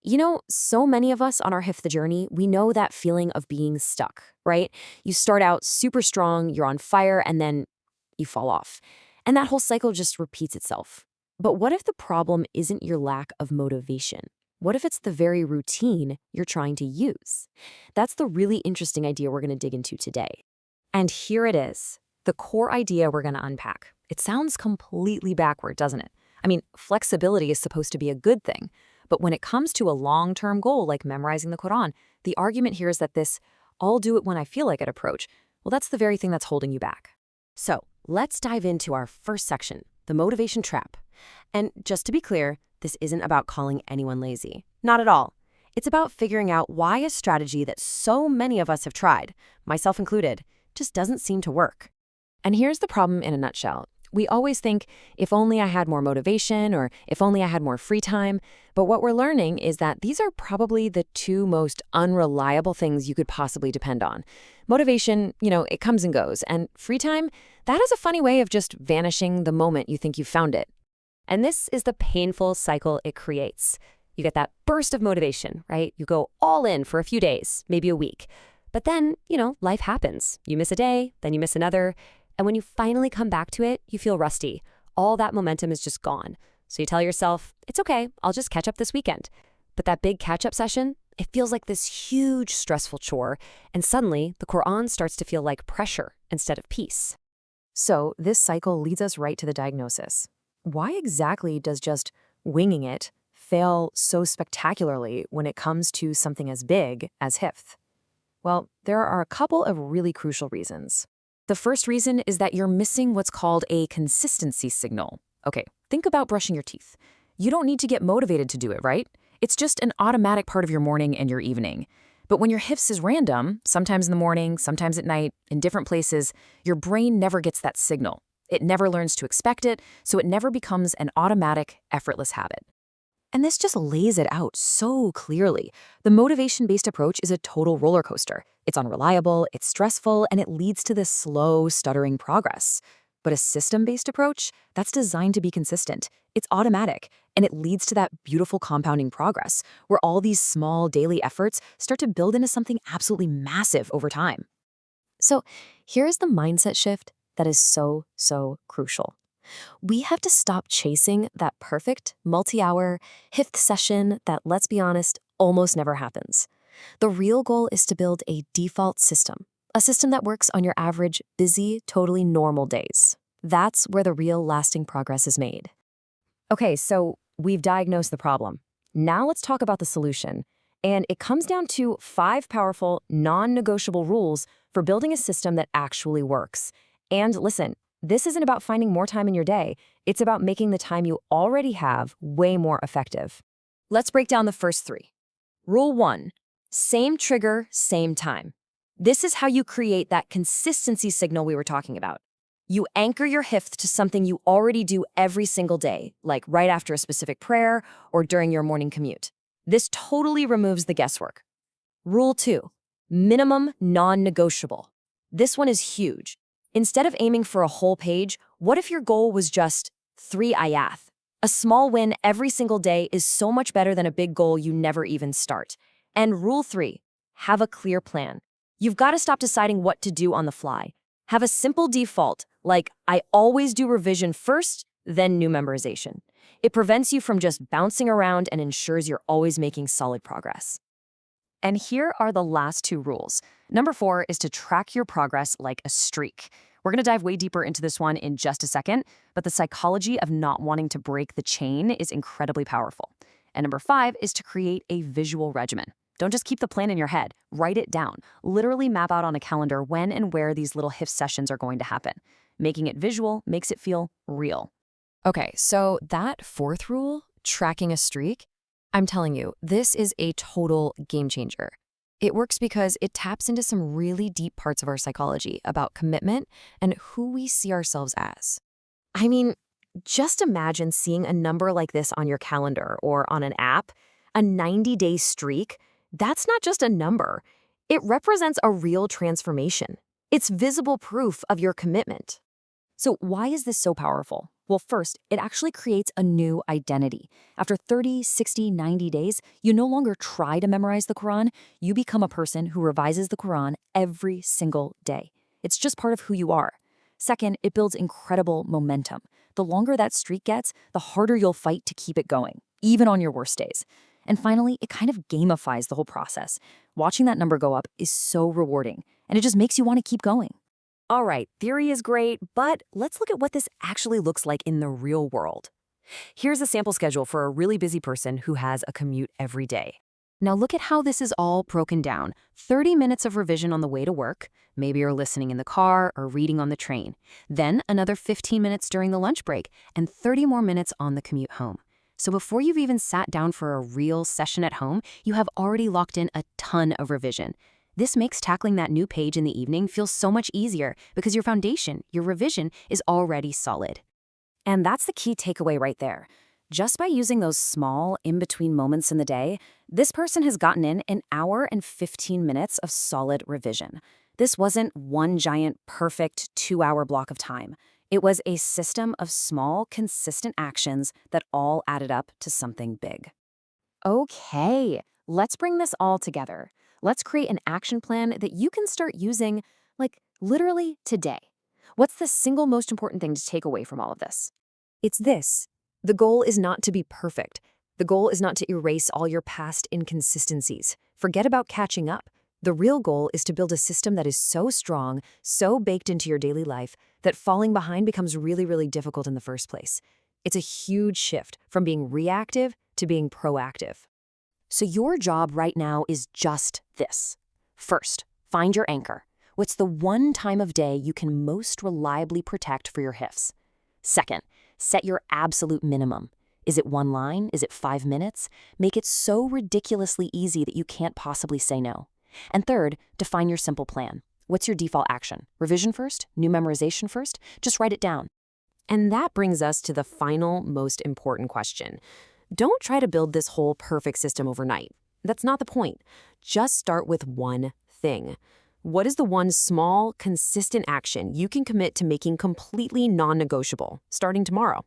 So many of us on our Hifdh journey, we know that feeling of being stuck, right? You start out super strong, you're on fire, and then you fall off. And that whole cycle just repeats itself. But what if the problem isn't your lack of motivation? What if it's the very routine you're trying to use? That's the really interesting idea we're going to dig into today. And here it is, the core idea we're going to unpack. It sounds completely backward, doesn't it? I mean, flexibility is supposed to be a good thing. But when it comes to a long-term goal like memorizing the Quran, the argument here is that this "I'll do it when I feel like it" approach, well, that's the very thing that's holding you back. So let's dive into our first section, the motivation trap. And just to be clear, this isn't about calling anyone lazy. Not at all. It's about figuring out why a strategy that so many of us have tried, myself included, just doesn't seem to work. And here's the problem in a nutshell. We always think, if only I had more motivation or if only I had more free time. But what we're learning is that these are probably the two most unreliable things you could possibly depend on. Motivation, it comes and goes. And free time, that has a funny way of just vanishing the moment you think you've found it. And this is the painful cycle it creates. You get that burst of motivation, right? You go all in for a few days, maybe a week. But then, life happens. You miss a day, then you miss another. And when you finally come back to it, you feel rusty. All that momentum is just gone. So you tell yourself, it's okay, I'll just catch up this weekend. But that big catch-up session, it feels like this huge stressful chore. And suddenly, the Quran starts to feel like pressure instead of peace. So this cycle leads us right to the diagnosis. Why exactly does just winging it fail so spectacularly when it comes to something as big as Hifdh? Well, there are a couple of really crucial reasons. The first reason is that you're missing what's called a consistency signal. Okay, think about brushing your teeth. You don't need to get motivated to do it, right? It's just an automatic part of your morning and your evening. But when your Hifdh is random, sometimes in the morning, sometimes at night, in different places, your brain never gets that signal. It never learns to expect it, so it never becomes an automatic, effortless habit. And this just lays it out so clearly. The motivation-based approach is a total roller coaster. It's unreliable, it's stressful, and it leads to this slow, stuttering progress. But a system-based approach, that's designed to be consistent. It's automatic, and it leads to that beautiful compounding progress, where all these small daily efforts start to build into something absolutely massive over time. So here's the mindset shift that is so, so crucial. We have to stop chasing that perfect multi-hour Hifdh session that, let's be honest, almost never happens. The real goal is to build a default system, a system that works on your average, busy, totally normal days. That's where the real lasting progress is made. Okay, so we've diagnosed the problem. Now let's talk about the solution. And it comes down to 5 powerful, non-negotiable rules for building a system that actually works. And listen, this isn't about finding more time in your day. It's about making the time you already have way more effective. Let's break down the first 3. Rule 1, same trigger, same time. This is how you create that consistency signal we were talking about. You anchor your Hifdh to something you already do every single day, like right after a specific prayer or during your morning commute. This totally removes the guesswork. Rule 2, minimum non-negotiable. This one is huge. Instead of aiming for a whole page, what if your goal was just 3 ayath? A small win every single day is so much better than a big goal you never even start. And rule 3, have a clear plan. You've got to stop deciding what to do on the fly. Have a simple default, like I always do revision first, then new memorization. It prevents you from just bouncing around and ensures you're always making solid progress. And here are the last 2 rules. Number 4 is to track your progress like a streak. We're going to dive way deeper into this one in just a second, but the psychology of not wanting to break the chain is incredibly powerful. And number 5 is to create a visual regimen. Don't just keep the plan in your head, write it down. Literally map out on a calendar when and where these little Hifdh sessions are going to happen. Making it visual makes it feel real. Okay, so that 4th rule, tracking a streak, I'm telling you, this is a total game changer. It works because it taps into some really deep parts of our psychology about commitment and who we see ourselves as. I mean, just imagine seeing a number like this on your calendar or on an app, a 90-day streak. That's not just a number. It represents a real transformation. It's visible proof of your commitment. So why is this so powerful? Well, first, it actually creates a new identity. After 30, 60, 90 days, you no longer try to memorize the Quran, you become a person who revises the Quran every single day. It's just part of who you are. Second, it builds incredible momentum. The longer that streak gets, the harder you'll fight to keep it going, even on your worst days. And finally, it kind of gamifies the whole process. Watching that number go up is so rewarding, and it just makes you want to keep going. All right, theory is great, but let's look at what this actually looks like in the real world. Here's a sample schedule for a really busy person who has a commute every day. Now look at how this is all broken down. 30 minutes of revision on the way to work. Maybe you're listening in the car or reading on the train. Then another 15 minutes during the lunch break and 30 more minutes on the commute home. So before you've even sat down for a real session at home, you have already locked in a ton of revision. This makes tackling that new page in the evening feel so much easier because your foundation, your revision, is already solid. And that's the key takeaway right there. Just by using those small, in-between moments in the day, this person has gotten in an hour and 15 minutes of solid revision. This wasn't one giant, perfect 2-hour block of time. It was a system of small, consistent actions that all added up to something big. Okay, let's bring this all together. Let's create an action plan that you can start using, like, literally today. What's the single most important thing to take away from all of this? It's this. The goal is not to be perfect. The goal is not to erase all your past inconsistencies. Forget about catching up. The real goal is to build a system that is so strong, so baked into your daily life, that falling behind becomes really, really difficult in the first place. It's a huge shift from being reactive to being proactive. So your job right now is just this. First, find your anchor. What's the one time of day you can most reliably protect for your Hifdhs? Second, set your absolute minimum. Is it 1 line? Is it 5 minutes? Make it so ridiculously easy that you can't possibly say no. And third, define your simple plan. What's your default action? Revision first? New memorization first? Just write it down. And that brings us to the final, most important question. Don't try to build this whole perfect system overnight. That's not the point. Just start with one thing. What is the one small, consistent action you can commit to making completely non-negotiable, starting tomorrow?